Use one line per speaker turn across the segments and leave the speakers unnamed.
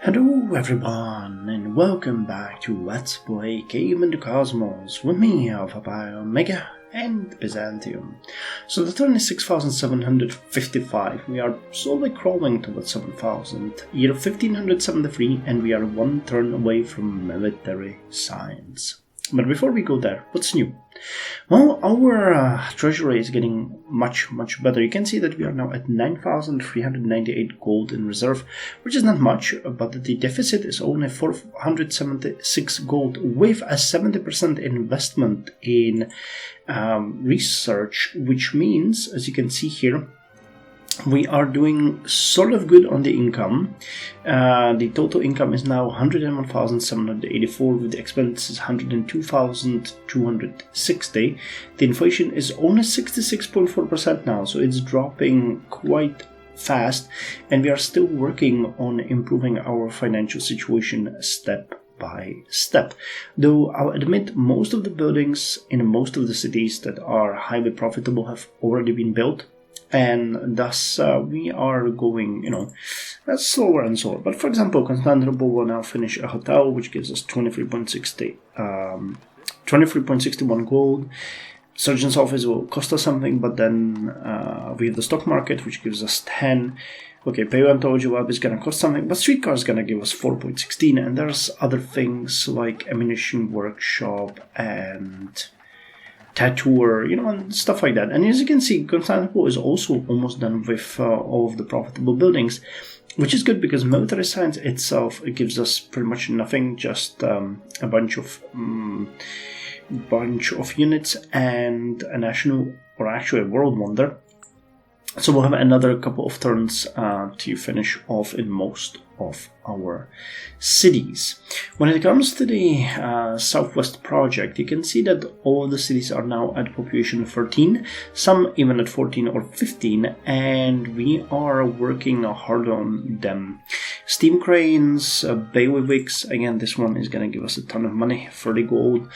Hello everyone, and welcome back to Let's Play Caveman the Cosmos with me, Alpha Omega and Byzantium. So the turn is 6755, we are slowly crawling towards 7000, year 1573, and we are one turn away from military science. But before we go there, what's new? Well, our treasury is getting much better. You can see that we are now at 9,398 gold in reserve, which is not much, but the deficit is only 476 gold with a 70% investment in research, which means, as you can see here, we are doing sort of good on the income. The total income is now 101,784 with the expenses 102,260. The inflation is only 66.4% now, so it's dropping quite fast, and we are still working on improving our financial situation step by step. Though I'll admit most of the buildings in most of the cities that are highly profitable have already been built, and thus we are going, slower and slower. But for example, Constantinople will now finish a hotel, which gives us 23.61 gold. Surgeon's office will cost us something, but then we have the stock market, which gives us 10. Okay, paleontology lab is gonna cost something, but streetcar is gonna give us 4.16, and there's other things like ammunition workshop and tattooer, and stuff like that. And as you can see, Constantinople is also almost done with all of the profitable buildings, which is good because military science itself, it gives us pretty much nothing, just a bunch of units and a national, or actually a world wonder. So we'll have another couple of turns to finish off in most of our cities. When it comes to the Southwest project, you can see that all of the cities are now at population 13, some even at 14 or 15, and we are working hard on them. Steam cranes, bailiwicks, again this one is going to give us a ton of money, 30 gold.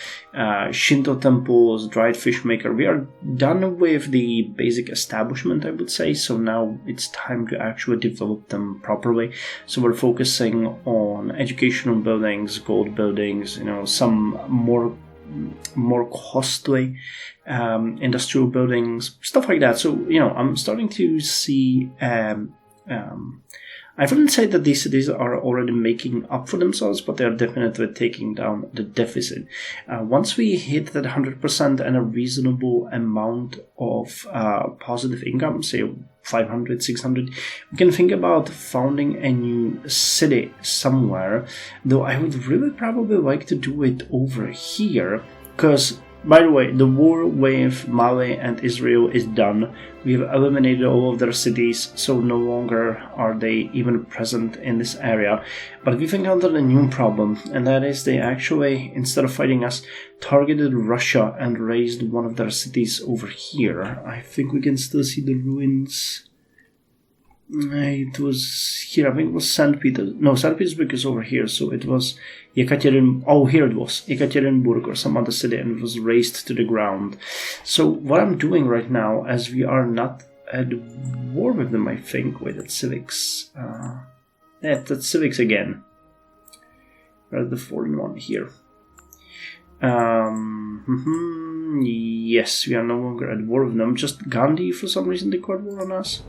Shinto temples, dried fish maker, we are done with the basic establishment, I would say, so now it's time to actually develop them properly. So we're focusing on educational buildings, gold buildings, some more costly industrial buildings, stuff like that. So I'm starting to see I wouldn't say that these cities are already making up for themselves, but they are definitely taking down the deficit. Once we hit that 100% and a reasonable amount of positive income, say 500, 600, we can think about founding a new city somewhere, though I would really probably like to do it over here, because, by the way, the war with Mali and Israel is done. We have eliminated all of their cities, so no longer are they even present in this area. But we've encountered a new problem, and that is they actually, instead of fighting us, targeted Russia and raised one of their cities over here. I think we can still see the ruins. It was here, I think it was St. Peter. No, St. Petersburg is over here, so it was here it was, Yekaterinburg or some other city, and it was razed to the ground. So what I'm doing right now, as we are not at war with them, I think, wait, that's civics. That's civics again. Where's the foreign one here? Yes, we are no longer at war with them, just Gandhi, for some reason, declared war on us.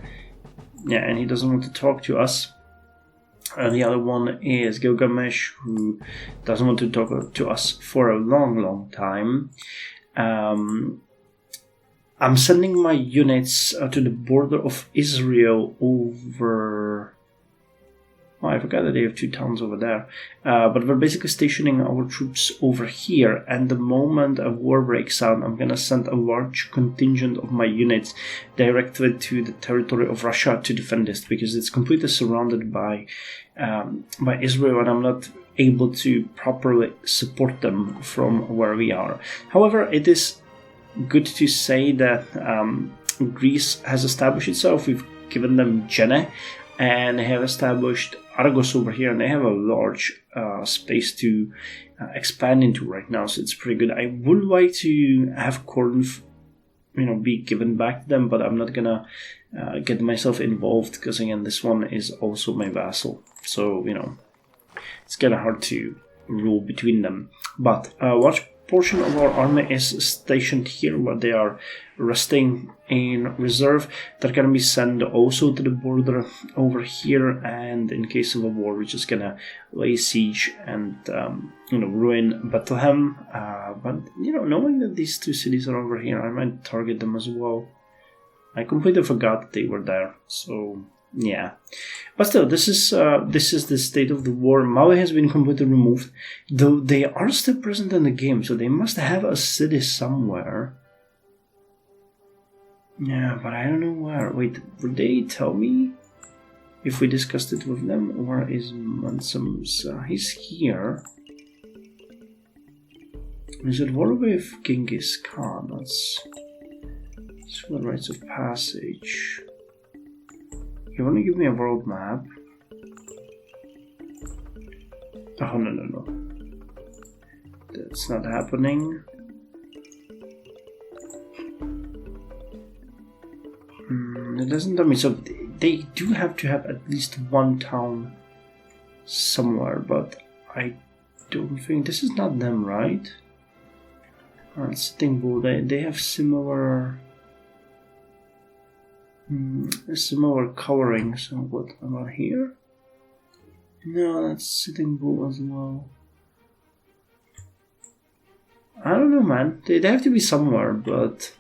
Yeah, and he doesn't want to talk to us. And the other one is Gilgamesh, who doesn't want to talk to us for a long time. I'm sending my units to the border of Israel over... Oh, I forgot that they have 2 towns over there. But we're basically stationing our troops over here, and the moment a war breaks out, I'm gonna send a large contingent of my units directly to the territory of Russia to defend this, because it's completely surrounded by Israel, and I'm not able to properly support them from where we are. However, it is good to say that Greece has established itself. We've given them Jenne, and they have established Argos over here, and they have a large space to expand into right now, so it's pretty good. I would like to have Corinth, be given back to them, but I'm not gonna get myself involved, because again, this one is also my vassal. So, it's kind of hard to rule between them. But a large portion of our army is stationed here, where they are resting in reserve. They're going to be sent also to the border over here, and in case of a war, we're just going to lay siege and ruin Bethlehem. But knowing that these two cities are over here, I might target them as well. I completely forgot that they were there, so yeah. But still, this is the state of the war. Maui has been completely removed, though they are still present in the game, so they must have a city somewhere. Yeah, but I don't know where. Wait, would they tell me if we discussed it with them? Or is Mansum's... he's here. Is it war with Genghis Khan? That's the rites of passage. You want to give me a world map? Oh, no. That's not happening. It doesn't tell me. So they do have to have at least one town somewhere, but I don't think... This is not them, right? Sitting Bull, they have similar coloring. So what about here? No, that's Sitting Bull as well. I don't know, man. They have to be somewhere, but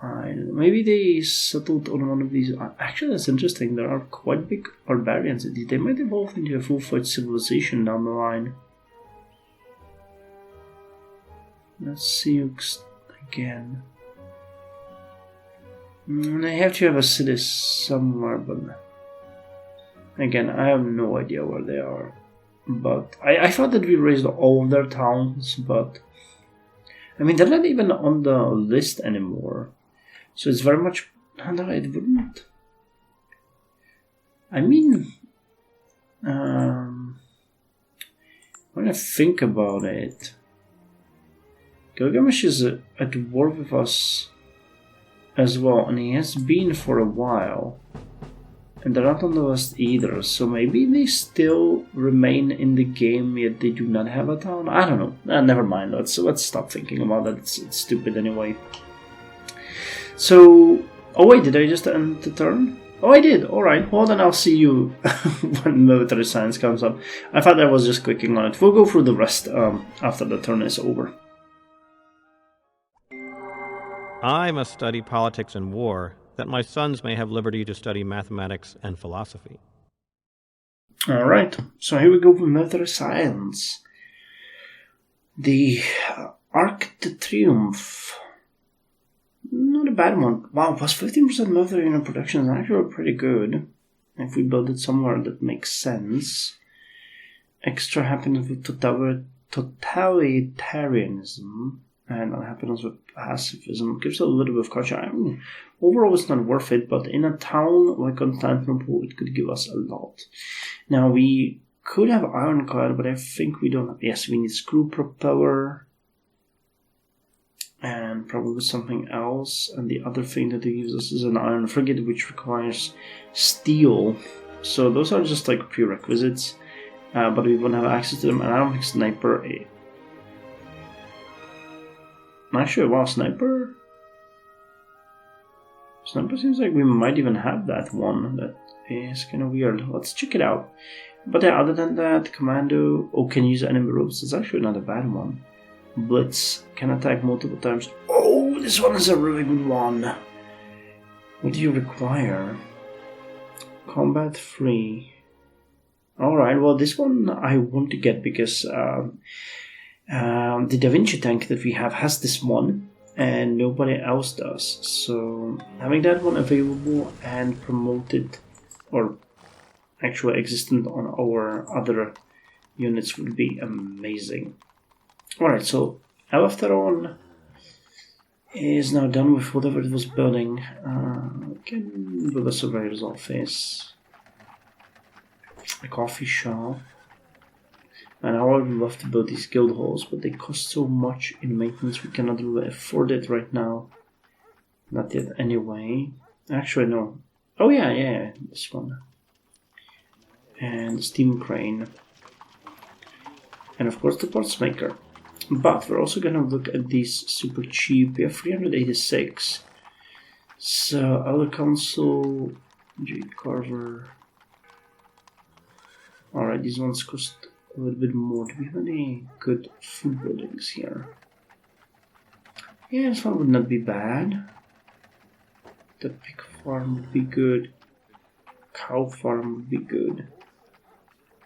maybe they settled on one of these. Actually, that's interesting. There are quite big barbarian cities. They might evolve into a full-fledged civilization down the line. Let's see again. They have to have a city somewhere, but again, I have no idea where they are. But I thought that we raised all of their towns, but I mean, they're not even on the list anymore. So it's very much... No, it wouldn't. I mean, when I think about it, Gilgamesh is at war with us as well, and he has been for a while. And they're not on the list either, so maybe they still remain in the game, yet they do not have a town? I don't know. Never mind, let's stop thinking about that, it's stupid anyway. So... Oh wait, did I just end the turn? Oh, I did, alright. Well then I'll see you when military science comes up. I thought I was just clicking on it. We'll go through the rest after the turn is over.
I must study politics and war, that my sons may have liberty to study mathematics and philosophy.
Alright, so here we go with military science. The Arc de Triomphe. Not a bad one. Wow, plus 15% military unit production is actually pretty good. If we build it somewhere that makes sense. Extra happiness with totalitarianism. And that happens with pacifism. It gives a little bit of culture. I mean, overall, it's not worth it, but in a town like Constantinople, it could give us a lot. Now, we could have ironclad, but I think we don't have... Yes, we need screw propeller. And probably something else. And the other thing that it gives us is an iron frigate, which requires steel. So those are just like prerequisites. But we won't have access to them. And I don't think sniper... Actually, wow, sniper seems like we might even have that one. That is kind of weird. Let's check it out. But yeah, other than that, commando, can use enemy ropes. It's actually not a bad one. Blitz, can attack multiple times. Oh, this one is a really good one. What do you require? Combat free. Alright, well this one I want to get because the Da Vinci tank that we have has this one, and nobody else does. So having that one available and promoted, or actually existent on our other units, would be amazing. Alright, so Eleftheron is now done with whatever it was building. Can build a surveyor's office, a coffee shop. And I would love to build these guild halls, but they cost so much in maintenance we cannot really afford it right now. Not yet anyway. Actually, no. Oh yeah, this one. and steam crane, and of course the parts maker. But we're also gonna look at these super cheap. We have 386. So Elder Council, J. Carver. Alright, these ones cost a little bit more. Do we have any good food buildings here? Yeah, this one would not be bad. The pig farm would be good. Cow farm would be good.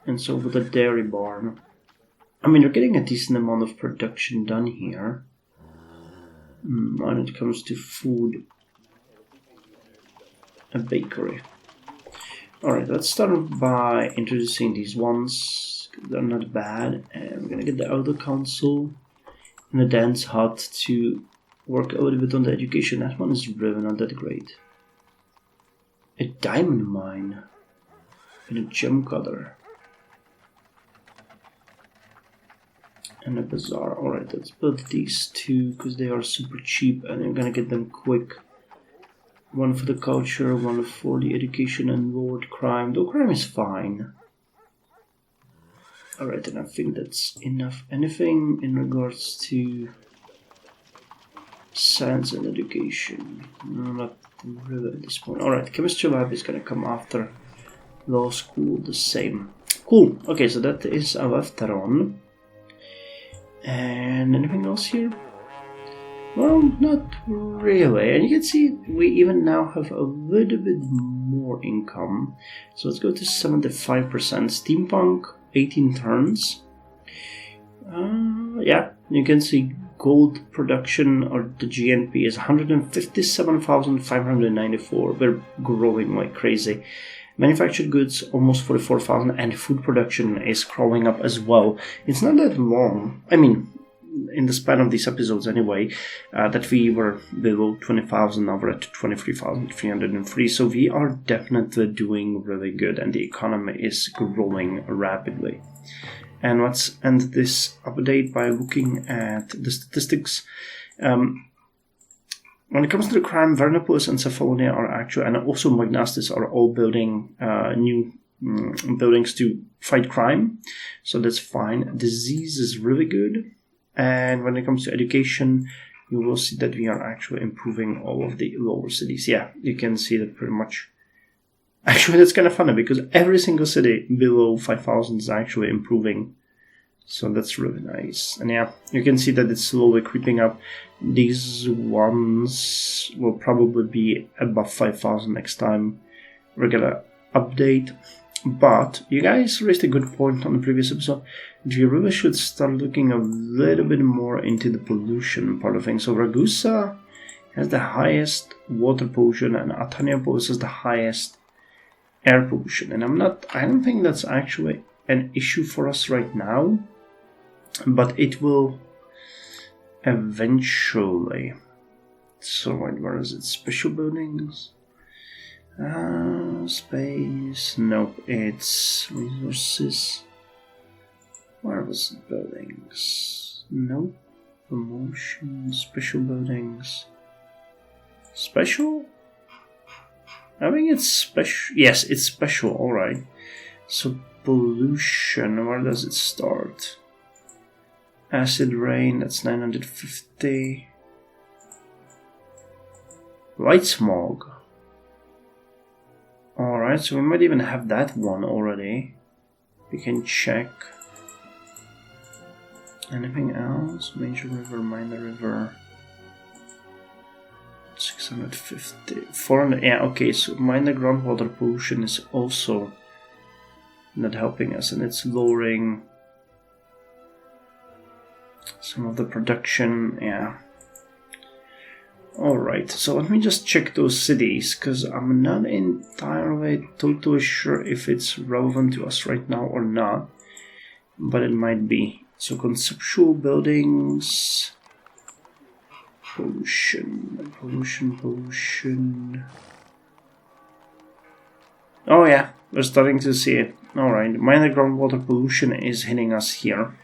And so would the dairy barn. I mean, you're getting a decent amount of production done here. When it comes to food. A bakery. Alright, let's start by introducing these ones. They're not bad. And we're gonna get the Elder Council and the Dance Hut to work a little bit on the education. That one is really not that great. A diamond mine and a gem cutter. And a bazaar. Alright, let's build these two because they are super cheap and you're gonna get them quick. One for the culture, one for the education and lowered crime. Though crime is fine. Alright, and I think that's enough. Anything in regards to science and education? No, not really at this point. Alright, chemistry lab is gonna come after law school, the same. Cool. Okay, so that is a left on. And anything else here? Well, not really. And you can see we even now have a little bit more income. So let's go to 75%. Steampunk, 18 turns. Yeah, you can see gold production, or the GNP, is 157,594. We're growing like crazy. Manufactured goods, almost 44,000, and food production is growing up as well. It's not that long. I mean, in the span of these episodes anyway, that we were below 20,000, now we're at 23,303. So we are definitely doing really good, and the economy is growing rapidly. And let's end this update by looking at the statistics. When it comes to the crime, Vernopolis and Cephalonia are actually, and also Magnastis are all building new buildings to fight crime. So that's fine. Disease is really good. And when it comes to education, you will see that we are actually improving all of the lower cities. Yeah, you can see that pretty much. Actually, that's kind of funny because every single city below 5,000 is actually improving. So that's really nice. And yeah, you can see that it's slowly creeping up. These ones will probably be above 5,000 next time we're gonna update. But you guys raised a good point on the previous episode. You really should start looking a little bit more into the pollution part of things. So Ragusa has the highest water pollution and Ataniapolis has the highest air pollution. And I don't think that's actually an issue for us right now. But it will eventually. So where is it? Special buildings? Space. Nope, it's resources. Where was it? Buildings? Nope. Promotion. Special buildings. Special? I think it's special. Yes, it's special. Alright. So pollution. Where does it start? Acid rain, that's 950. Light smog. Alright, so we might even have that one already. We can check. Anything else? Major river, minor river. 650. 400. Yeah, okay, so minor groundwater pollution is also not helping us, and it's lowering some of the production. Yeah. Alright, so let me just check those cities, because I'm not entirely totally sure if it's relevant to us right now or not, but it might be. So conceptual buildings, pollution. Oh yeah, we're starting to see it. Alright, minor groundwater pollution is hitting us here.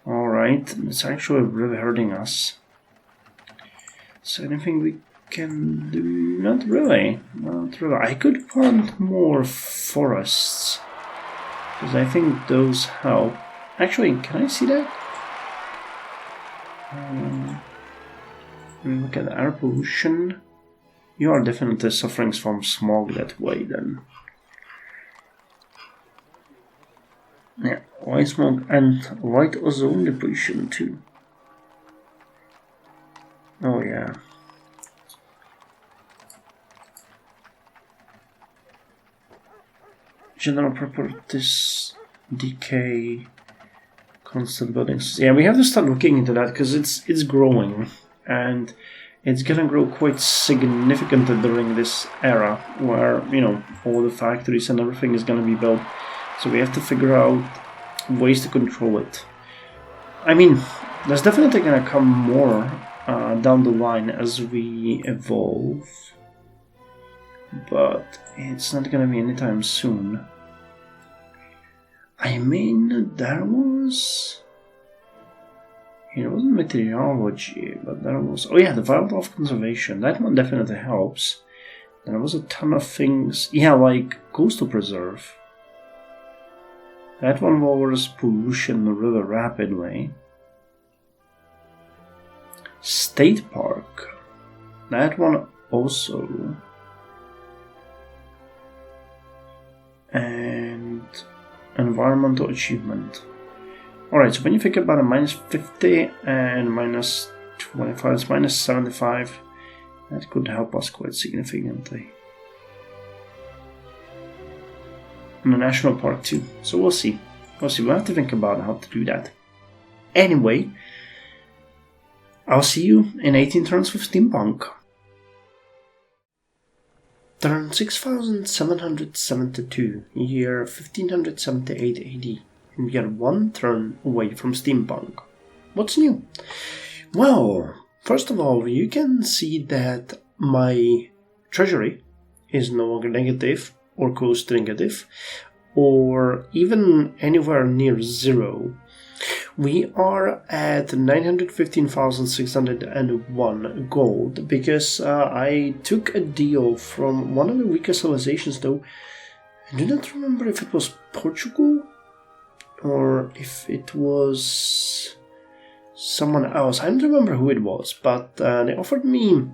Alright, it's actually really hurting us. So anything we can do? Not really. Not really. I could plant more forests, because I think those help. Actually, can I see that? Look at air pollution. You are definitely suffering from smog that way then. Yeah, white smoke and light ozone depletion too. Oh yeah. General properties, decay, constant buildings. Yeah, we have to start looking into that because it's growing, and it's gonna grow quite significantly during this era where, you know, all the factories and everything is gonna be built. So we have to figure out ways to control it. I mean, there's definitely gonna come more down the line as we evolve, but it's not gonna be anytime soon. I mean, there was... It wasn't meteorology, but there was... Oh yeah, the wildlife conservation. That one definitely helps. There was a ton of things... Yeah, like coastal preserve. That one lowers pollution really rapidly. State park. That one also. And environmental achievement. Alright, so when you think about a minus 50 and minus 25, it's minus 75. That could help us quite significantly. And a national park too. So we'll see. We'll have to think about how to do that. Anyway, I'll see you in 18 turns with Steampunk. Turn 6772, year 1578 AD. And we are one turn away from Steampunk. What's new? Well, first of all, you can see that my treasury is no longer negative or close to negative, or even anywhere near zero. We are at 915,601 gold because I took a deal from one of the weaker civilizations, though. I do not remember if it was Portugal or if it was someone else. I don't remember who it was, but they offered me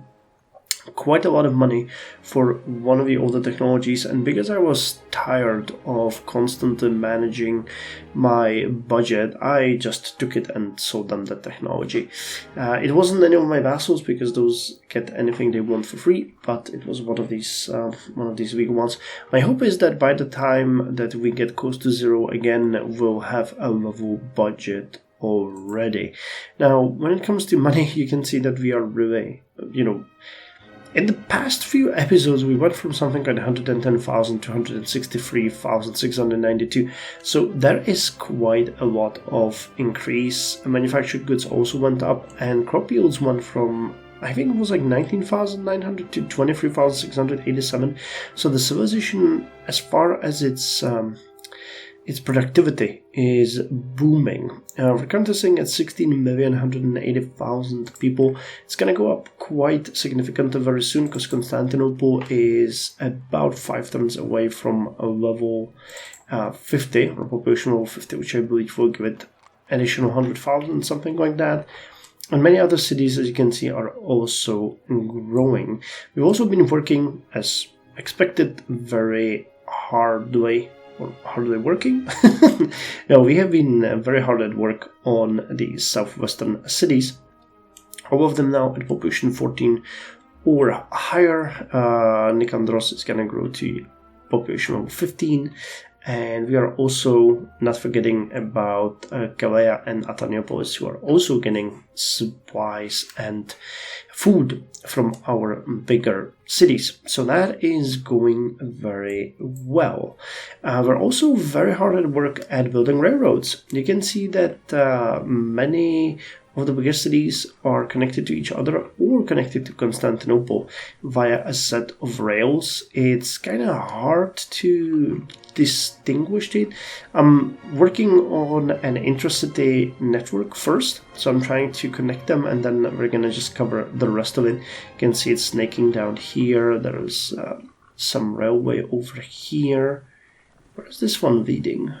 quite a lot of money for one of the older technologies, and because I was tired of constantly managing my budget, I just took it and sold them that technology. It wasn't any of my vassals because those get anything they want for free, but it was one of these weak ones. My hope is that by the time that we get close to zero again, we'll have a level budget already. Now, when it comes to money, you can see that we are really, in the past few episodes, we went from something like 110,000 to 163,692. So there is quite a lot of increase. Manufactured goods also went up, and crop yields went from, I think it was like 19,900 to 23,687. So the civilization, as far as its productivity is booming. We're currently sitting at 16,180,000 people. It's going to go up quite significantly very soon because Constantinople is about 5 turns away from a level 50, or population level 50, which I believe will give it additional 100,000, something like that. And many other cities, as you can see, are also growing. We've also been working, as expected, very hardly working. No, we have been very hard at work on the southwestern cities. All of them now at population 14 or higher. Nicandros is going to grow to population level 15. And we are also not forgetting about Kalea and Ataniopolis, who are also getting supplies and food from our bigger cities. So that is going very well. We're also very hard at work at building railroads. You can see that many of the biggest cities are connected to each other or connected to Constantinople via a set of rails. It's kind of hard to distinguish it. I'm working on an intracity network first, so I'm trying to connect them, and then we're gonna just cover the rest of it. You can see it's snaking down here. There's some railway over here. Where is this one leading?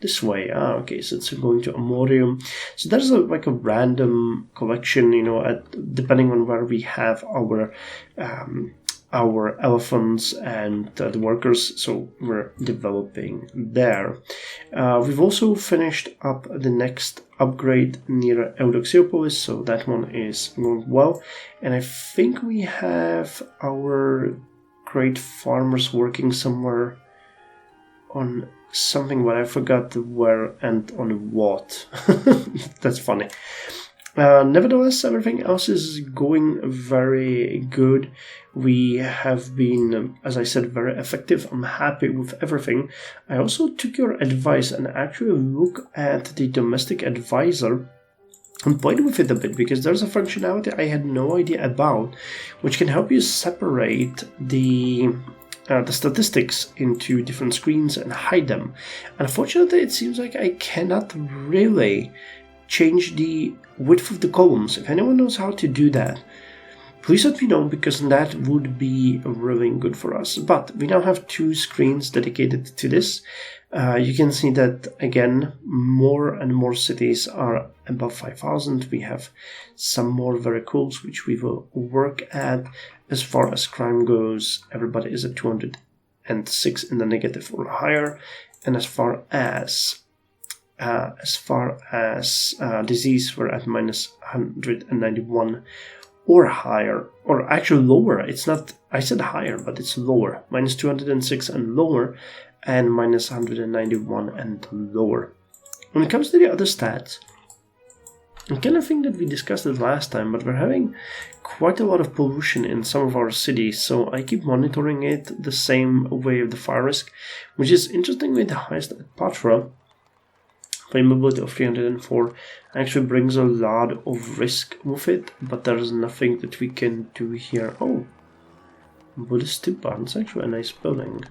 This way. Okay, so it's going to Amorium. So there's like a random collection, you know, depending on where we have our elephants and the workers. So we're developing there. We've also finished up the next upgrade near Eudoxiopolis, so that one is going well. And I think we have our great farmers working somewhere on something, but I forgot where and on what. That's funny. Nevertheless, everything else is going very good. We have been, as I said, very effective. I'm happy with everything. I also took your advice and actually looked at the domestic advisor and played with it a bit, because there's a functionality I had no idea about, which can help you separate the statistics into different screens and hide them. Unfortunately, it seems like I cannot really change the width of the columns. If anyone knows how to do that, please let me know, because that would be really good for us. But we now have 2 screens dedicated to this. You can see that, again, more and more cities are above 5,000. We have some more very cools, which we will work at. As far as crime goes, everybody is at 206 in the negative or higher. And as far as disease, we're at minus 191 or higher, or actually lower. It's not, I said higher, but it's lower. Minus 206 and lower, and minus 191 and lower. When it comes to the other stats, I kind of think that we discussed it last time, but we're having quite a lot of pollution in some of our cities, so I keep monitoring it the same way of the fire risk, which is interestingly the highest at Patra. Flammability of 304 actually brings a lot of risk with it, but there's nothing that we can do here. Oh, Buddhist Steampunk, it's actually a nice building.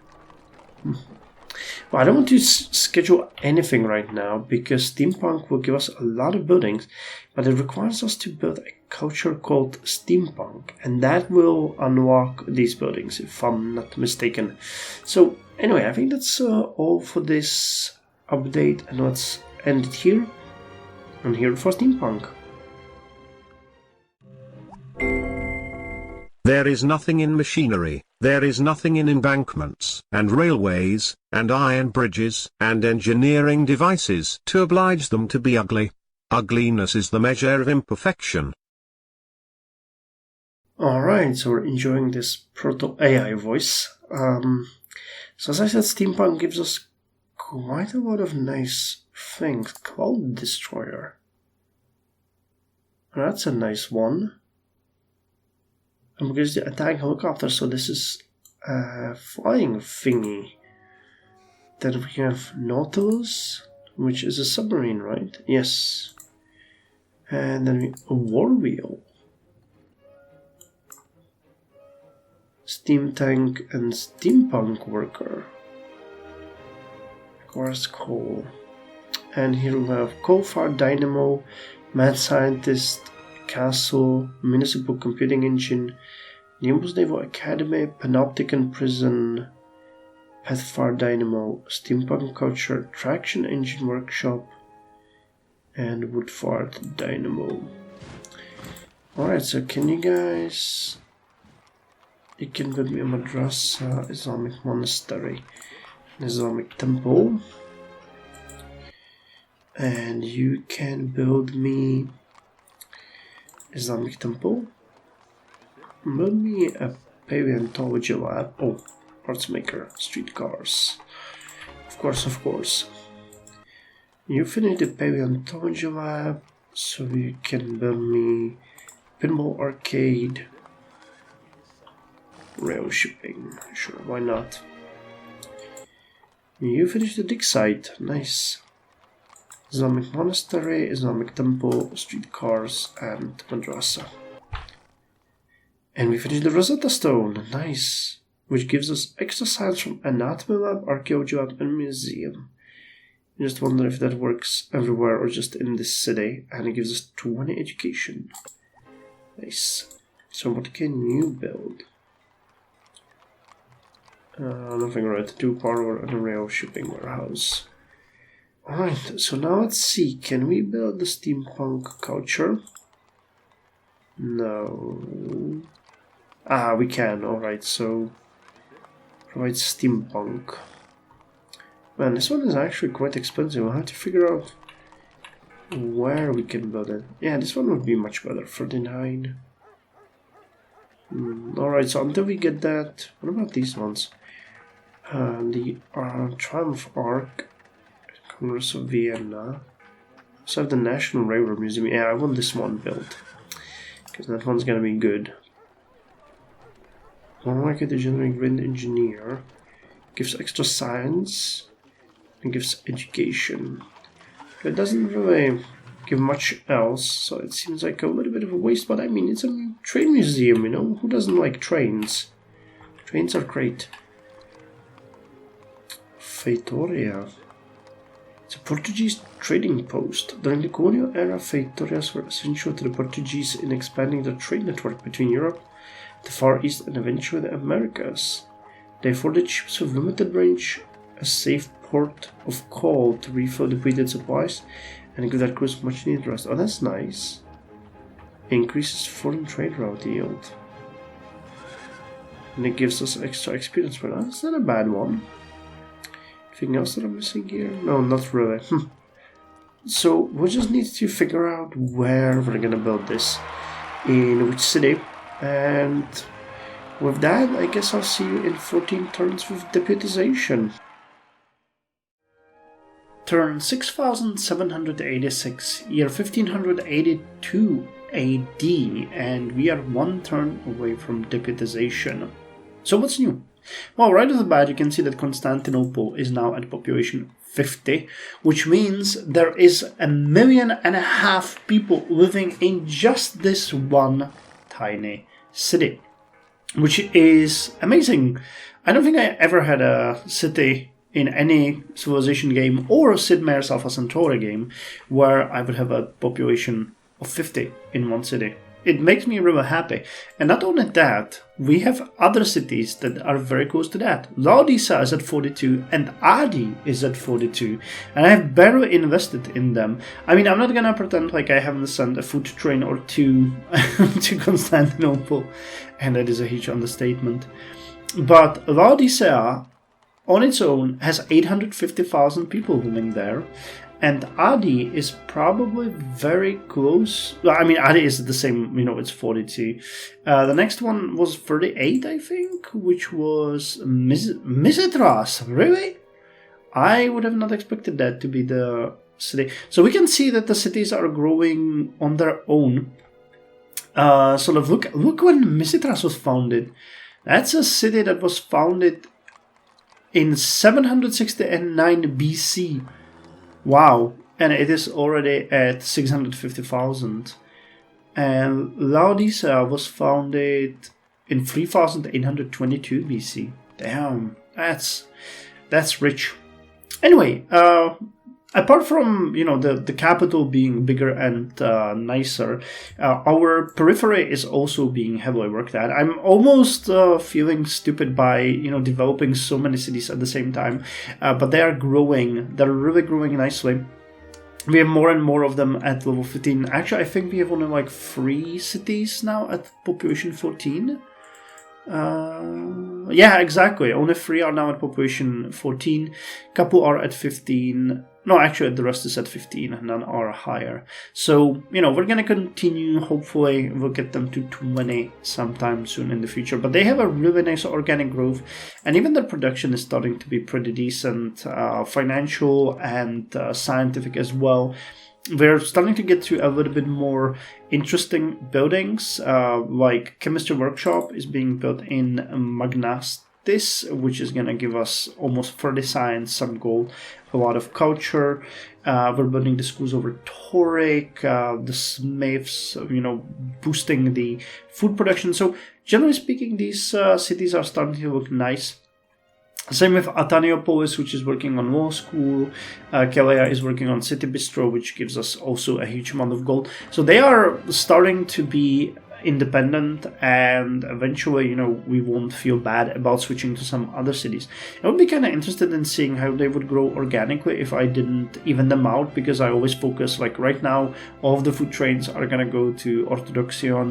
Well, I don't want to schedule anything right now, because Steampunk will give us a lot of buildings, but it requires us to build a culture called Steampunk, and that will unlock these buildings, if I'm not mistaken. So anyway, I think that's all for this update, and let's end it here. I'm here for Steampunk.
There is nothing in machinery, there is nothing in embankments, and railways, and iron bridges, and engineering devices to oblige them to be ugly. Ugliness is the measure of imperfection.
Alright, so we're enjoying this proto-AI voice. So as I said, Steampunk gives us quite a lot of nice things. Cloud Destroyer. That's a nice one. And because the attack helicopter, so this is a flying thingy. Then we have Nautilus, which is a submarine, right? Yes. And then a war wheel. Steam tank and steampunk worker. Requires coal. And here we have coal-fired dynamo, mad scientist, castle, municipal computing engine, Nimbus Naval Academy, Panopticon Prison, Pathfire Dynamo, Steampunk Culture, Traction Engine Workshop, and Wood-fired Dynamo. Alright, so can you guys... You can build me a madrasa, Islamic monastery, Islamic temple. And you can build me Islamic temple. Build me a paleontology lab. Oh, arts maker, streetcars. Of course. You finish the paleontology lab, so you can build me pinball arcade, rail shipping. Sure, why not? You finish the dig site. Nice. Islamic monastery, Islamic temple, streetcars, and madrasa. And we finished the Rosetta Stone, nice, which gives us extra science from anatomy lab, archaeology lab, and museum. I just wonder if that works everywhere or just in this city, and it gives us 20 education. Nice. So what can you build? Nothing right. 2 power and a rail shipping warehouse. Alright, so now let's see. Can we build the steampunk culture? No. Ah, we can. Alright, so provide steampunk. Man, this one is actually quite expensive. We'll have to figure out where we can build it. Yeah, this one would be much better. 39. Alright, so until we get that, what about these ones? The Triumph Arc, Congress of Vienna. So I have the National Railroad Museum. Yeah, I want this one built, because that one's gonna be good. Market Engineering Grid Engineer gives extra science and gives education. It doesn't really give much else, so it seems like a little bit of a waste, but I mean, it's a train museum, you know? Who doesn't like trains? Trains are great. Feitoria. It's a Portuguese trading post. During the colonial era, feitorias were essential to the Portuguese in expanding their trade network between Europe, the Far East, and eventually the Americas. They afforded ships with limited range a safe port of call to refill depleted supplies and give their crews much needed rest. Oh, that's nice. Increases foreign trade route yield. And it gives us extra experience for that. That's not a bad one. Anything else that I'm missing here? No, not really. So we just need to figure out where we're gonna build this, in which city, and with that, I guess I'll see you in 14 turns with Deputization. Turn 6786, year 1582 AD, and we are 1 turn away from Deputization. So what's new? Well, right off the bat, you can see that Constantinople is now at population 50, which means there is 1.5 million people living in just this one tiny city, which is amazing. I don't think I ever had a city in any Civilization game or Sid Meier's Alpha Centauri game where I would have a population of 50 in one city. It makes me really happy. And not only that, we have other cities that are very close to that. Laodicea is at 42 and Adi is at 42. And I have barely invested in them. I mean, I'm not gonna pretend like I haven't sent a food train or two to Constantinople. And that is a huge understatement. But Laodicea on its own has 850,000 people living there. And Adi is probably very close. I mean, Adi is the same, you know, it's 42. The next one was 38, I think, which was Misitras. Really? I would have not expected that to be the city. So we can see that the cities are growing on their own. Sort of look when Misitras was founded. That's a city that was founded in 769 BC. Wow, and it is already at 650,000. And Laodicea was founded in 3822 BC. Damn, that's rich. Anyway, apart from, you know, the capital being bigger and nicer, our periphery is also being heavily worked at. I'm almost feeling stupid by, you know, developing so many cities at the same time, but they are growing. They're really growing nicely. We have more and more of them at level 15. Actually, I think we have only like 3 cities now at population 14. Yeah, exactly. Only 3 are now at population 14. Couple are at 15. No, actually, the rest is at 15, and none are higher. So, you know, we're going to continue. Hopefully, we'll get them to 20 sometime soon in the future. But they have a really nice organic growth, and even their production is starting to be pretty decent, financial and scientific as well. We're starting to get to a little bit more interesting buildings, like Chemistry Workshop is being built in Magnastic. this, which is going to give us almost 30 science, some gold, a lot of culture. We're building the schools over Toric, the smiths, boosting the food production. So generally speaking, these cities are starting to look nice. Same with Ataniopolis, which is working on law school. Kelea is working on city bistro, which gives us also a huge amount of gold. So they are starting to be independent, and eventually, we won't feel bad about switching to some other cities. I would be kind of interested in seeing how they would grow organically if I didn't even them out, because I always focus, like right now, all of the food trains are going to go to Orthodoxion,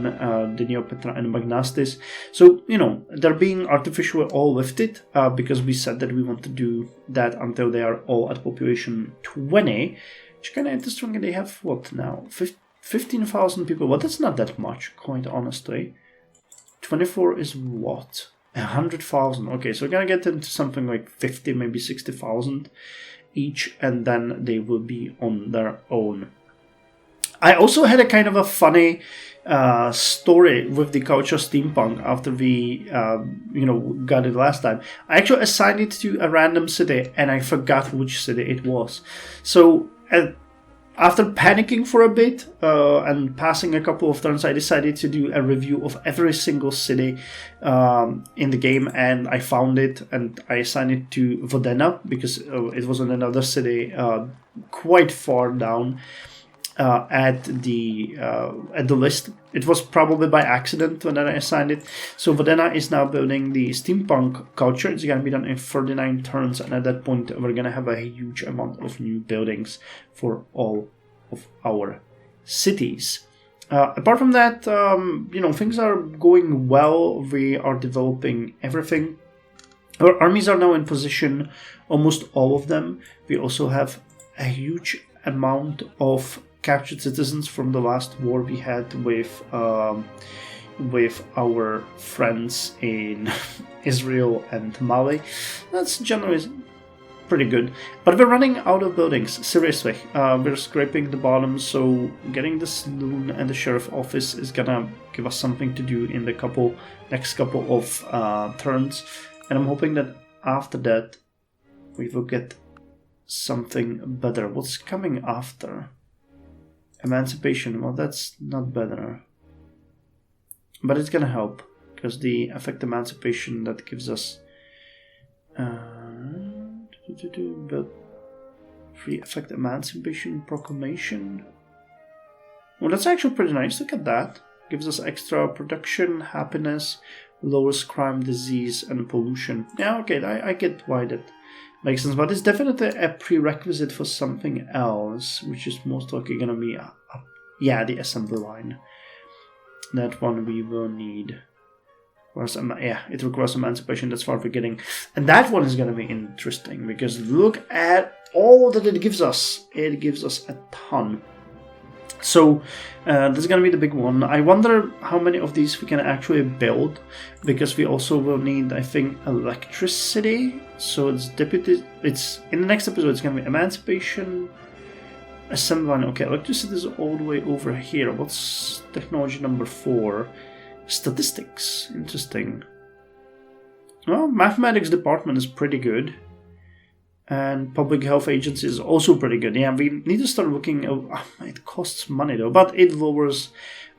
Diniopetra, and Magnastis. So, they're being artificially all lifted because we said that we want to do that until they are all at population 20, which is kind of interesting. They have what now? 15,000 people. Well, that's not that much, quite honestly. 24 is what? 100,000. Okay, so we're gonna get into something like 50, maybe 60,000 each, and then they will be on their own. I also had a kind of a funny story with the culture Steampunk after we, got it last time. I actually assigned it to a random city, and I forgot which city it was. So, after panicking for a bit and passing a couple of turns, I decided to do a review of every single city in the game, and I found it, and I assigned it to Vodena because it was in another city quite far down at the list. It was probably by accident when I assigned it. So Vodena is now building the Steampunk culture. It's going to be done in 39 turns, and at that point we're going to have a huge amount of new buildings for all of our cities. Apart from that, things are going well. We are developing everything. Our armies are now in position, almost all of them. We also have a huge amount of captured citizens from the last war we had with our friends in Israel and Mali. That's generally pretty good, but we're running out of buildings. Seriously, we're scraping the bottom, so getting the saloon and the sheriff office is gonna give us something to do in the next couple of turns, and I'm hoping that after that we will get something better. What's coming after? Emancipation. Well, that's not better, but it's gonna help because the effect emancipation that gives us free effect emancipation proclamation. Well, that's actually pretty nice. Look at that. Gives us extra production, happiness, lowers crime, disease, and pollution. Yeah, okay, I get why that makes sense, but it's definitely a prerequisite for something else, which is most likely going to be, the assembly line. That one we will need. It requires emancipation, that's far forgetting. And that one is going to be interesting, because look at all that it gives us. It gives us a ton. So this is going to be the big one. I wonder how many of these we can actually build, because we also will need, I think, electricity. So it's in the next episode it's going to be emancipation, assembly line. Okay, electricity is all the way over here. What's technology number 4? Statistics. Interesting. Well, mathematics department is pretty good. And public health agency is also pretty good. Yeah, we need to start looking. It costs money though, but it lowers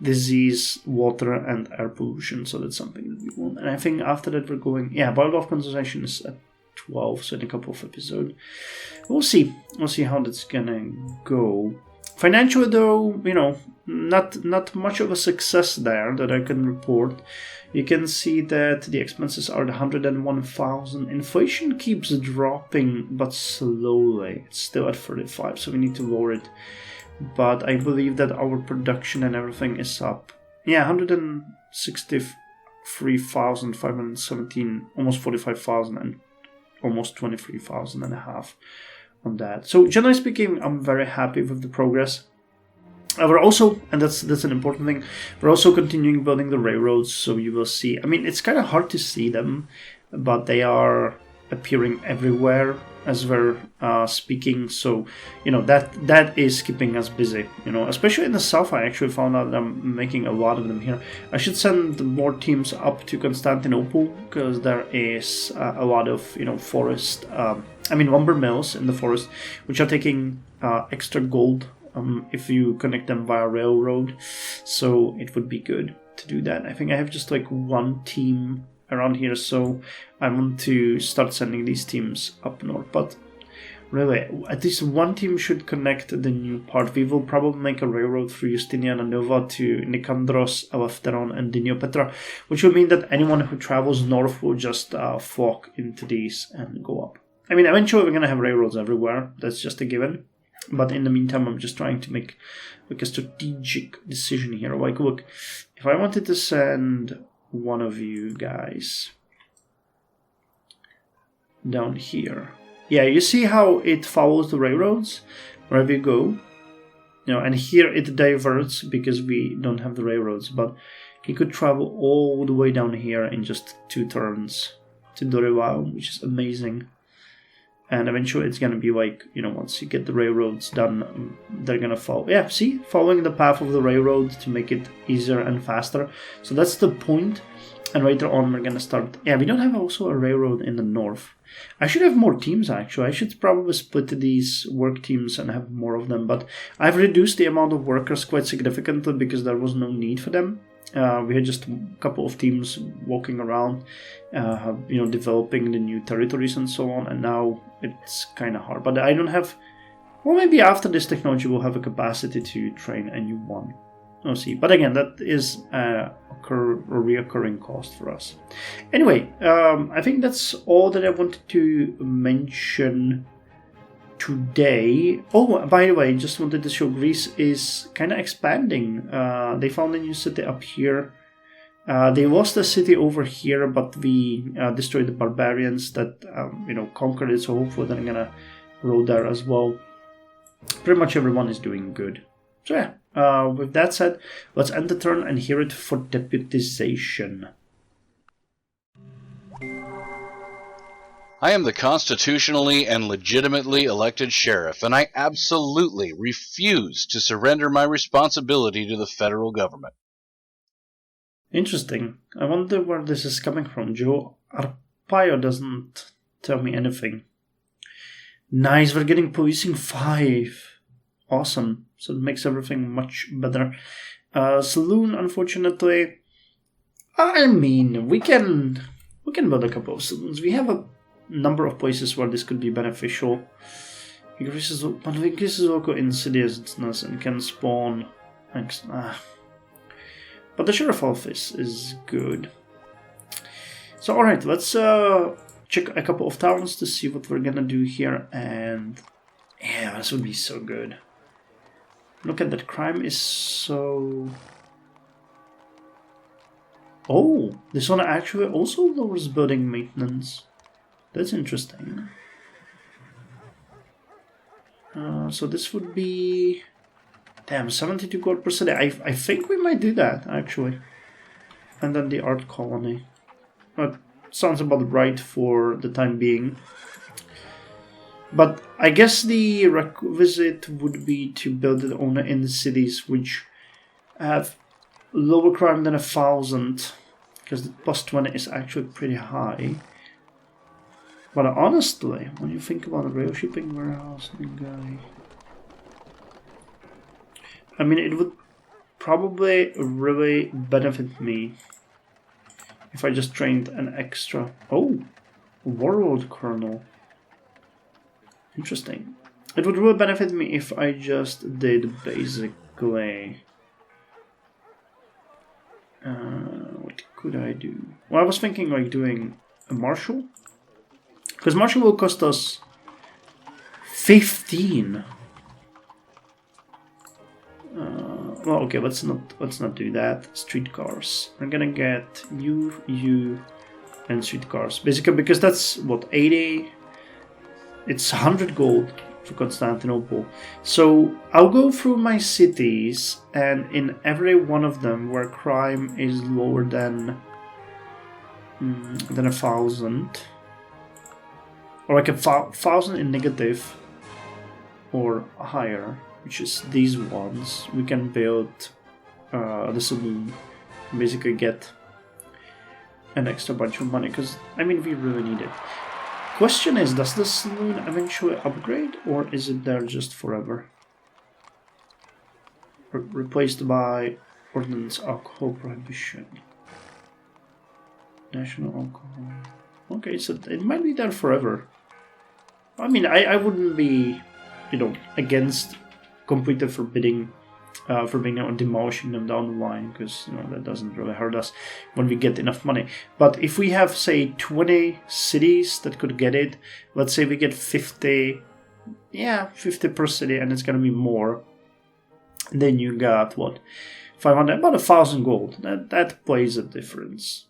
disease, water, and air pollution. So that's something that we want. And I think after that we're going. Yeah, biological concentration is at 12. So in a couple of episodes, we'll see. We'll see how that's gonna go. Financially though, not much of a success there that I can report. You can see that the expenses are 101,000. Inflation keeps dropping, but slowly. It's still at 35, so we need to lower it. But I believe that our production and everything is up. Yeah, 163,517, almost 45,000, and almost 23,000 and a half on that. So generally speaking, I'm very happy with the progress. We're also, and that's an important thing, we're also continuing building the railroads, so you will see. I mean, it's kind of hard to see them, but they are appearing everywhere. as we're speaking. So, you know, that is keeping us busy. You know, especially in the south, I actually found out that I'm making a lot of them here. I should send more teams up to Constantinople because there is a lot of, you know, forest. I mean, lumber mills in the forest, which are taking extra gold if you connect them via railroad. So it would be good to do that. I think I have just like one team around here, so I want to start sending these teams up north. But really, at least one team should connect the new part. We will probably make a railroad through Justiniana Nova to Nicandros, Eleftheron, and Diniopetra, which will mean that anyone who travels north will just flock into these and go up. I mean, eventually we're going to have railroads everywhere. That's just a given. But in the meantime, I'm just trying to make like a strategic decision here. Like, look, if I wanted to send one of you guys down here, yeah, you see how it follows the railroads wherever you go, you know, and here it diverts because we don't have the railroads. But he could travel all the way down here in just 2 turns to Dorival, which is amazing. And eventually it's going to be like, you know, once you get the railroads done, they're going to follow. Yeah, see? Following the path of the railroad to make it easier and faster. So that's the point. And later on we're going to start... Yeah, we don't have also a railroad in the north. I should have more teams, actually. I should probably split these work teams and have more of them. But I've reduced the amount of workers quite significantly because there was no need for them. We had just a couple of teams walking around, you know, developing the new territories and so on, and now it's kind of hard. But I don't have... Well, maybe after this technology we'll have a capacity to train a new one. We'll see. But again, that is a reoccurring cost for us. Anyway, I think that's all that I wanted to mention today. Oh, by the way, just wanted to show Greece is kind of expanding. They found a new city up here. They lost a city over here, but we destroyed the barbarians that you know, conquered it. So hopefully they're gonna grow there as well. Pretty much everyone is doing good. So yeah, with that said, let's end the turn and hear it for deputization.
I am the constitutionally and legitimately elected sheriff, and I absolutely refuse to surrender my responsibility to the federal government.
Interesting. I wonder where this is coming from. Joe Arpaio doesn't tell me anything. Nice, we're getting policing 5. Awesome. So it makes everything much better. Saloon, unfortunately. I mean, we can build a couple of saloons. We have a number of places where this could be beneficial. Increases local insidiousness and can spawn. But the sheriff office is good. So alright, let's check a couple of towns to see what we're gonna do here, and yeah, this would be so good. Look at that, crime is so... Oh, this one actually also lowers building maintenance. That's interesting. So this would be... Damn, 72 gold per city. I think we might do that, actually. And then the art colony. That sounds about right for the time being. But I guess the requisite would be to build it only in the cities which have lower crime than 1,000. Because the plus 20 is actually pretty high. But honestly, when you think about the rail shipping warehouse guy, I mean, it would probably really benefit me if I just trained an extra... Oh, Warlord Colonel. Interesting. It would really benefit me if I just did basically... what could I do? Well, I was thinking like doing a Marshal. Because Marshal will cost us 15. Well, okay, let's not do that. Streetcars. We're gonna get you, and streetcars. Basically, because that's what 80. It's 100 gold for Constantinople. So I'll go through my cities, and in every one of them where crime is lower than 1,000. or like 1,000 in negative or higher, which is these ones, we can build the saloon, basically get an extra bunch of money, because I mean we really need it. Question is, does the saloon eventually upgrade, or is it there just forever? Replaced by ordinance alcohol prohibition. National alcohol. Okay, so it might be there forever. I mean, I wouldn't be, against completely forbidding or demolishing them down the line, because that doesn't really hurt us when we get enough money. But if we have, say, 20 cities that could get it, let's say we get 50 per city, and it's gonna be more. Then you got what, 500, about 1,000 gold. That plays a difference.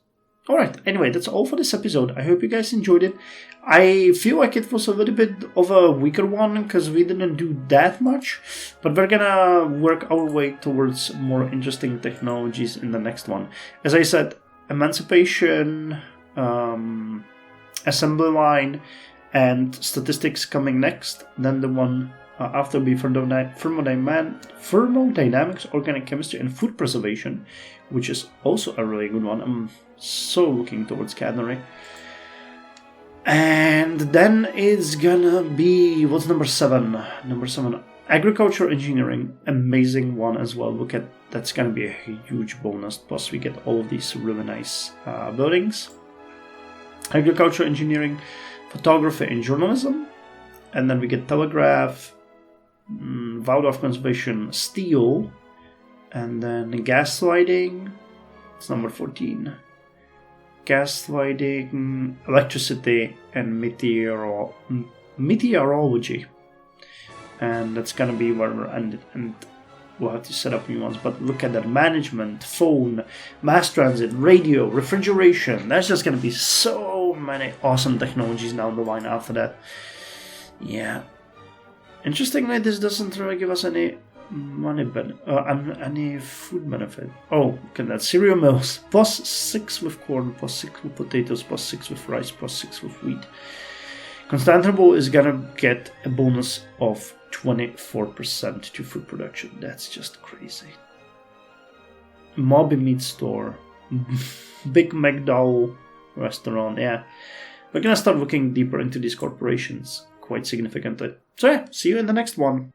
Alright, anyway, that's all for this episode. I hope you guys enjoyed it. I feel like it was a little bit of a weaker one because we didn't do that much, but we're gonna work our way towards more interesting technologies in the next one. As I said, emancipation, assembly line, and statistics coming next. Then the one after will be thermodynamics, organic chemistry, and food preservation, which is also a really good one. I'm so looking towards catenary. And then it's gonna be, what's number 7? Number 7, agriculture engineering, amazing one as well. Look at, that's gonna be a huge bonus. Plus we get all of these really nice buildings. Agriculture engineering, photography and journalism. And then we get telegraph, wildlife conservation, steel, and then gaslighting. It's number 14. Gaslighting, electricity, and meteorology. And that's gonna be where we're ended, and we'll have to set up new ones. But look at that: management, phone, mass transit, radio, refrigeration. There's just gonna be so many awesome technologies down the line after that. Yeah. Interestingly, this doesn't really give us any money any food benefit. Oh, look at that. Cereal mills, plus 6 with corn, plus 6 with potatoes, plus 6 with rice, plus 6 with wheat. Constantinople is gonna get a bonus of 24% to food production. That's just crazy. Moby Meat Store, Big McDowell restaurant. Yeah, we're gonna start looking deeper into these corporations quite significantly. So yeah, see you in the next one.